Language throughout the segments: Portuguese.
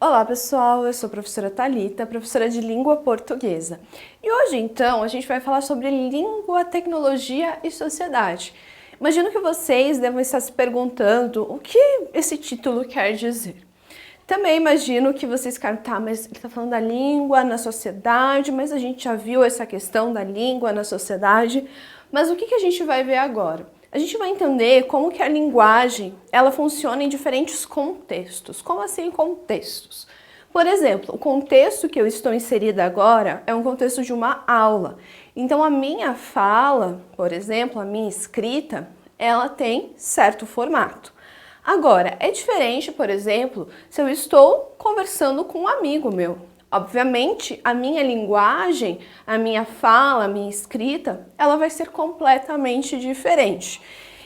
Olá pessoal, eu sou a professora Thalita, professora de língua portuguesa. E hoje então a gente vai falar sobre língua, tecnologia e sociedade. Imagino que vocês devem estar se perguntando o que esse título quer dizer. Também imagino que vocês ficaram, tá, mas ele está falando da língua na sociedade, mas a gente já viu essa questão da língua na sociedade. Mas o que a gente vai ver agora? A gente vai entender como que a linguagem ela funciona em diferentes contextos. Como assim contextos? Por exemplo, o contexto que eu estou inserida agora é um contexto de uma aula. Então a minha fala, por exemplo, a minha escrita, ela tem certo formato. Agora, é diferente, por exemplo, se eu estou conversando com um amigo meu. Obviamente, a minha linguagem, a minha fala, a minha escrita, ela vai ser completamente diferente.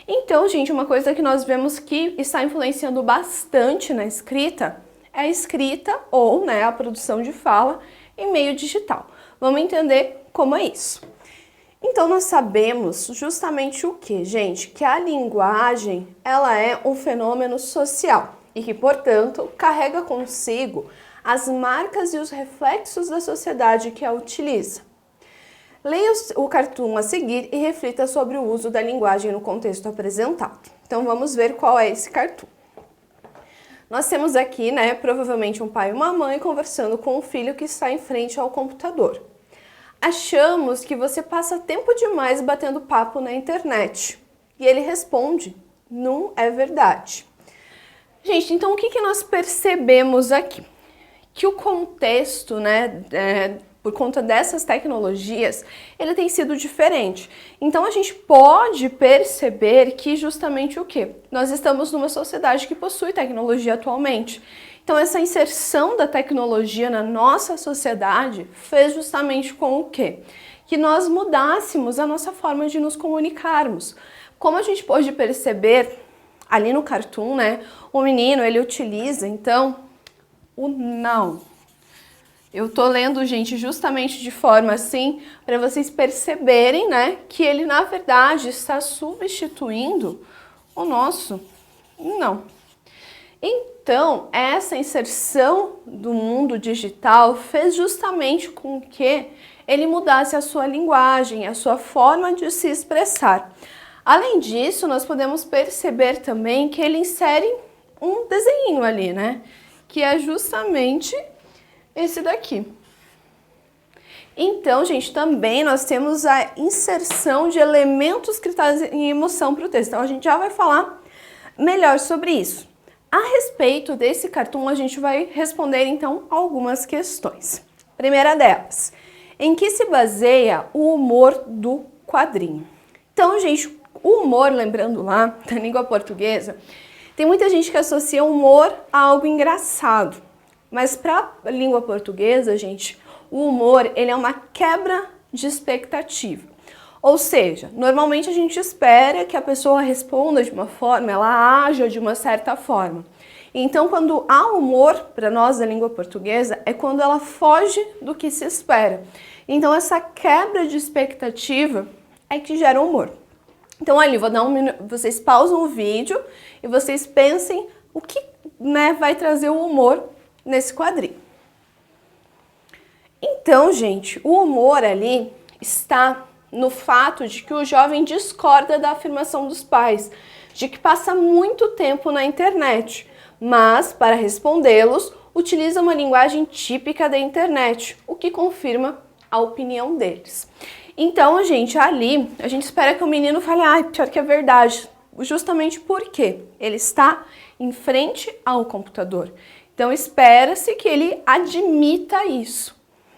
Então, gente, uma coisa que nós vemos que está influenciando bastante na escrita é a escrita ou, né, a produção de fala em meio digital. Vamos entender como é isso. Então, nós sabemos justamente o que, gente? Que a linguagem, ela é um fenômeno social e que, portanto, carrega consigo as marcas e os reflexos da sociedade que a utiliza. Leia o cartoon a seguir e reflita sobre o uso da linguagem no contexto apresentado. Então vamos ver qual é esse cartoon. Nós temos aqui, né, provavelmente um pai e uma mãe conversando com um filho que está em frente ao computador. Achamos que você passa tempo demais batendo papo na internet. E ele responde, não é verdade. Gente, então o que nós percebemos aqui? Que o contexto, né, por conta dessas tecnologias, ele tem sido diferente. Então a gente pode perceber que justamente o quê? Nós estamos numa sociedade que possui tecnologia atualmente. Então essa inserção da tecnologia na nossa sociedade fez justamente com o quê? Que nós mudássemos a nossa forma de nos comunicarmos. Como a gente pode perceber ali no cartoon, né, o menino, ele utiliza, então, o não. Eu tô lendo, gente, justamente de forma assim, para vocês perceberem, né, que ele, na verdade, está substituindo o nosso não. Então, essa inserção do mundo digital fez justamente com que ele mudasse a sua linguagem, a sua forma de se expressar. Além disso, nós podemos perceber também que ele insere um desenho ali, né? Que é justamente esse daqui. Então, gente, também nós temos a inserção de elementos que trazem emoção para o texto. Então, a gente já vai falar melhor sobre isso. A respeito desse cartoon, a gente vai responder, então, algumas questões. Primeira delas, em que se baseia o humor do quadrinho? Então, gente, o humor, lembrando lá, da língua portuguesa, tem muita gente que associa humor a algo engraçado, mas para a língua portuguesa, gente, o humor ele é uma quebra de expectativa. Ou seja, normalmente a gente espera que a pessoa responda de uma forma, ela haja de uma certa forma. Então, quando há humor para nós da língua portuguesa, é quando ela foge do que se espera. Então, essa quebra de expectativa é que gera humor. Então ali, vou dar um minuto, vocês pausam o vídeo e vocês pensem o que, né, vai trazer o humor nesse quadrinho. Então, gente, o humor ali está no fato de que o jovem discorda da afirmação dos pais, de que passa muito tempo na internet, mas para respondê-los, utiliza uma linguagem típica da internet, o que confirma a opinião deles. Então, gente, ali, a gente espera que o menino fale, ai, pior que é verdade, justamente porque ele está em frente ao computador. Então, espera-se que ele admita isso.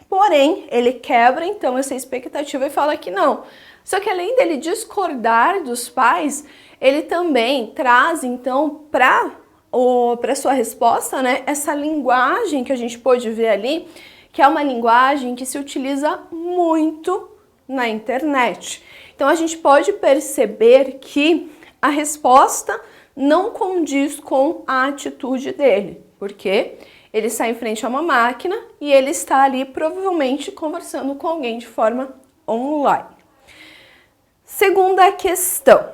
Porém, ele quebra, então, essa expectativa e fala que não. Só que além dele discordar dos pais, ele também traz, então, para sua resposta, né, essa linguagem que a gente pôde ver ali, que é uma linguagem que se utiliza muito na internet. Então a gente pode perceber que a resposta não condiz com a atitude dele, porque ele está em frente a uma máquina e ele está ali provavelmente conversando com alguém de forma online. Segunda questão.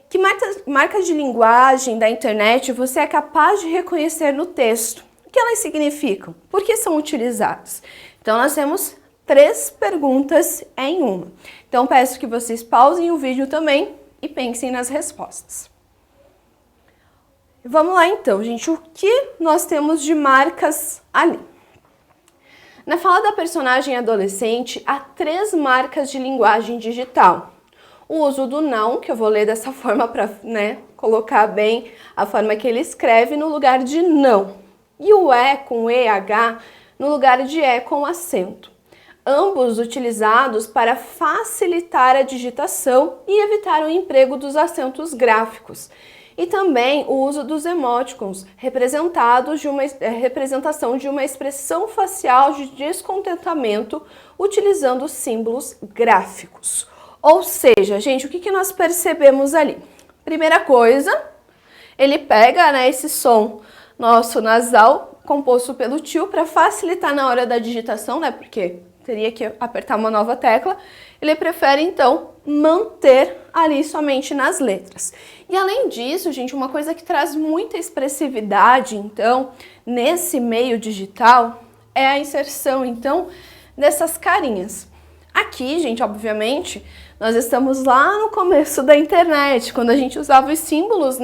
Que marcas de linguagem da internet você é capaz de reconhecer no texto? O que elas significam? Por que são utilizadas? Então, nós temos 3 perguntas em uma. Então, peço que vocês pausem o vídeo também e pensem nas respostas. Vamos lá então, gente. O que nós temos de marcas ali? Na fala da personagem adolescente, há 3 marcas de linguagem digital. O uso do não, que eu vou ler dessa forma para, colocar bem a forma que ele escreve no lugar de não. E o com EH no lugar de com acento. Ambos utilizados para facilitar a digitação e evitar o emprego dos acentos gráficos. E também o uso dos emoticons, representação de uma expressão facial de descontentamento utilizando símbolos gráficos. Ou seja, gente, o que nós percebemos ali? Primeira coisa, ele pega esse som nosso nasal composto pelo tio para facilitar na hora da digitação, porque teria que apertar uma nova tecla. Ele prefere, então, manter ali somente nas letras. E além disso, gente, uma coisa que traz muita expressividade, então, nesse meio digital, é a inserção, então, dessas carinhas. Aqui, gente, obviamente, nós estamos lá no começo da internet, quando a gente usava os símbolos,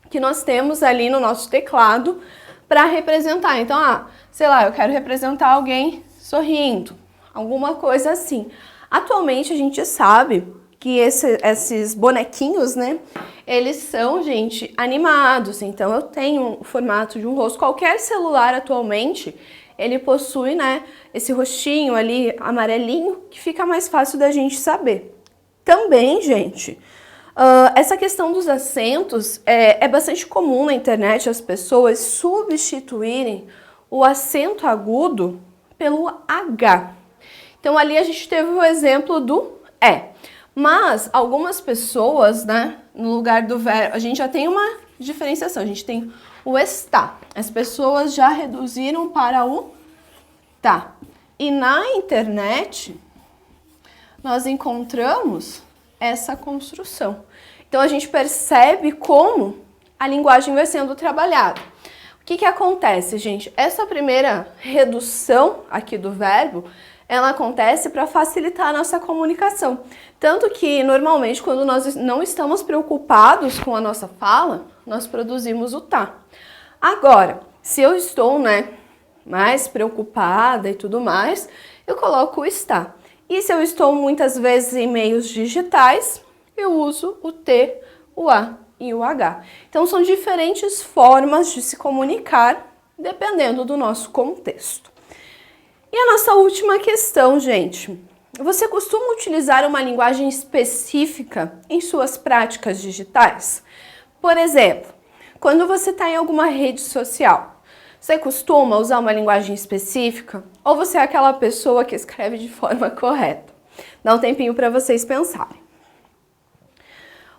que nós temos ali no nosso teclado para representar. Então, sei lá, eu quero representar alguém sorrindo, alguma coisa assim. Atualmente a gente sabe que esses bonequinhos, eles são, gente, animados. Então eu tenho o formato de um rosto. Qualquer celular atualmente, ele possui, esse rostinho ali amarelinho, que fica mais fácil da gente saber. Também, gente, essa questão dos acentos é bastante comum na internet as pessoas substituírem o acento agudo pelo H. Então ali a gente teve o exemplo do mas algumas pessoas, no lugar do verbo, a gente já tem uma diferenciação, a gente tem o está. As pessoas já reduziram para o tá. E na internet nós encontramos essa construção. Então a gente percebe como a linguagem vai sendo trabalhada. O que acontece, gente? Essa primeira redução aqui do verbo, ela acontece para facilitar a nossa comunicação. Tanto que, normalmente, quando nós não estamos preocupados com a nossa fala, nós produzimos o tá. Agora, se eu estou, mais preocupada e tudo mais, eu coloco o está. E se eu estou muitas vezes em meios digitais, eu uso o T, o A e o H. Então, são diferentes formas de se comunicar, dependendo do nosso contexto. E a nossa última questão, gente. Você costuma utilizar uma linguagem específica em suas práticas digitais? Por exemplo, quando você está em alguma rede social, você costuma usar uma linguagem específica? Ou você é aquela pessoa que escreve de forma correta? Dá um tempinho para vocês pensarem.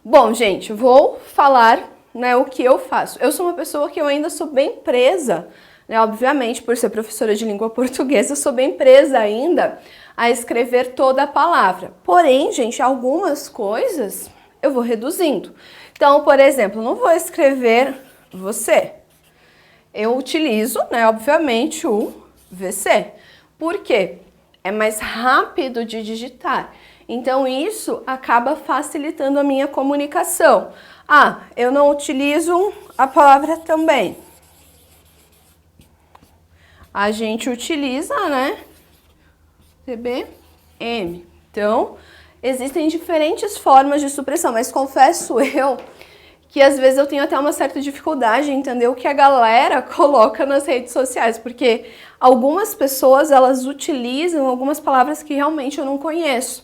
Bom, gente, vou falar o que eu faço. Eu sou uma pessoa que eu ainda sou bem presa, obviamente, por ser professora de língua portuguesa, eu sou bem presa ainda a escrever toda a palavra. Porém, gente, algumas coisas eu vou reduzindo. Então, por exemplo, não vou escrever você. Eu utilizo, obviamente, o VC. Por quê? É mais rápido de digitar. Então, isso acaba facilitando a minha comunicação. Eu não utilizo a palavra também. A gente utiliza, TBM. Então, existem diferentes formas de supressão, mas confesso eu que às vezes eu tenho até uma certa dificuldade em entender o que a galera coloca nas redes sociais, porque algumas pessoas, elas utilizam algumas palavras que realmente eu não conheço.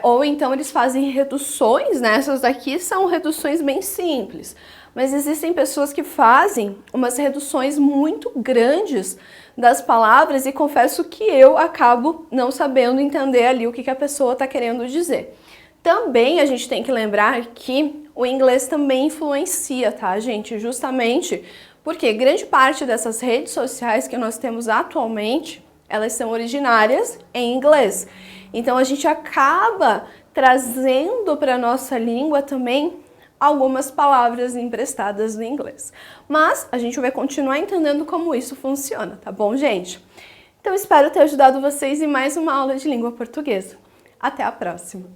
Ou então eles fazem reduções, essas daqui são reduções bem simples. Mas existem pessoas que fazem umas reduções muito grandes das palavras e confesso que eu acabo não sabendo entender ali o que a pessoa está querendo dizer. Também a gente tem que lembrar que o inglês também influencia, tá, gente? Justamente porque grande parte dessas redes sociais que nós temos atualmente, elas são originárias em inglês. Então a gente acaba trazendo para a nossa língua também algumas palavras emprestadas do inglês. Mas a gente vai continuar entendendo como isso funciona, tá bom, gente? Então espero ter ajudado vocês em mais uma aula de língua portuguesa. Até a próxima!